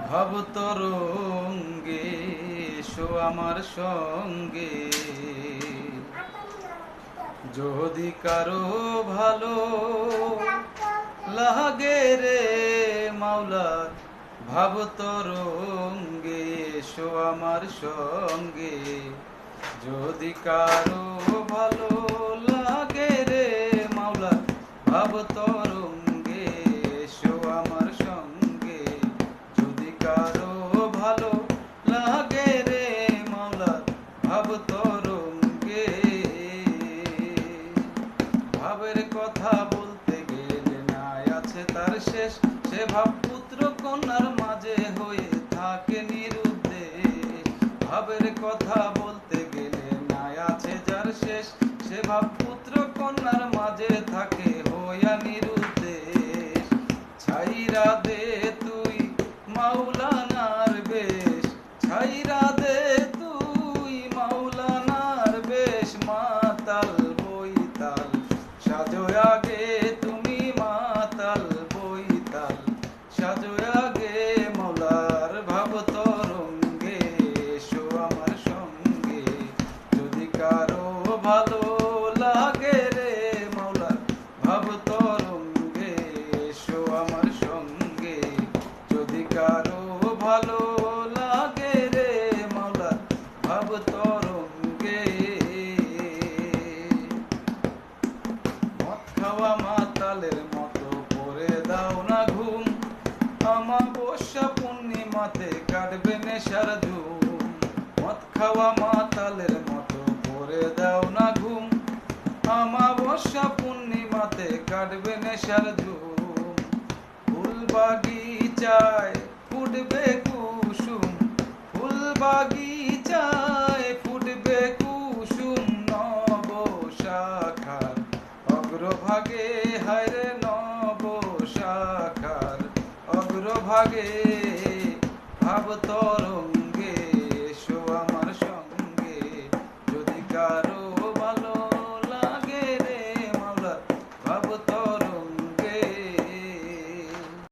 ভবতরঙ্গে এসো আমার সঙ্গে, যদি কারো ভালো লাগে রে মাওলা, ভবতরঙ্গে এসো আমার সঙ্গে, যদি কারো ভালো লাগে রে মাওলা, ভবতরঙ্গে এসো আমার সঙ্গে, যদি কারো ভালো লাগে রে মাওলা, ভবতরঙ্গে। ভাবের কথা বলতে গেলে নাই আছে তার শেষ, সে ভাব পুত্র কন্যার মাঝে হয়ে থাকে নিরুদ্দেশ। ভাবের কথা বলতে গেলে নাই আছে যার শেষ, সে ভাব পুত্র কন্যার মাঝে থাকে হইয়া নিরুদ্দেশ। ছাইরা দে তুই মাওলানার বেশ, ছাইরা দে তুই মাওলানার বেশ, মাতাল বইতাল সাজো আগে তুমি, মাতাল বইতাল সাজো আগে, মাওলার ভবতরঙ্গে এসো আমার সঙ্গে, যদি কারো ভালো লাগে রে মাওলা, ভবতরঙ্গে এসো আমার সঙ্গে, যদি কারো ভালো লাগে রে মাওলা, ভবতরঙ্গে। মদ খাওয়া মাতালের মতো করে দাও না ঘুম, অমাবস্যা পূর্ণিমাতে কাটবে নেশার ধুম। মদ খাওয়া মাতালের মতো করে দাও না ঘুম, অমাবস্যা পূর্ণিমাতে কাটবে নেশার ধুম। ফুল বাগিচায় ফুটবে কুসুম, ফুল বাগিচায় ফুটবে কুসুম, নব শাখার অগ্রভাগে হায়রে, নব শাখার অগ্রভাগে ভবতরঙ্গে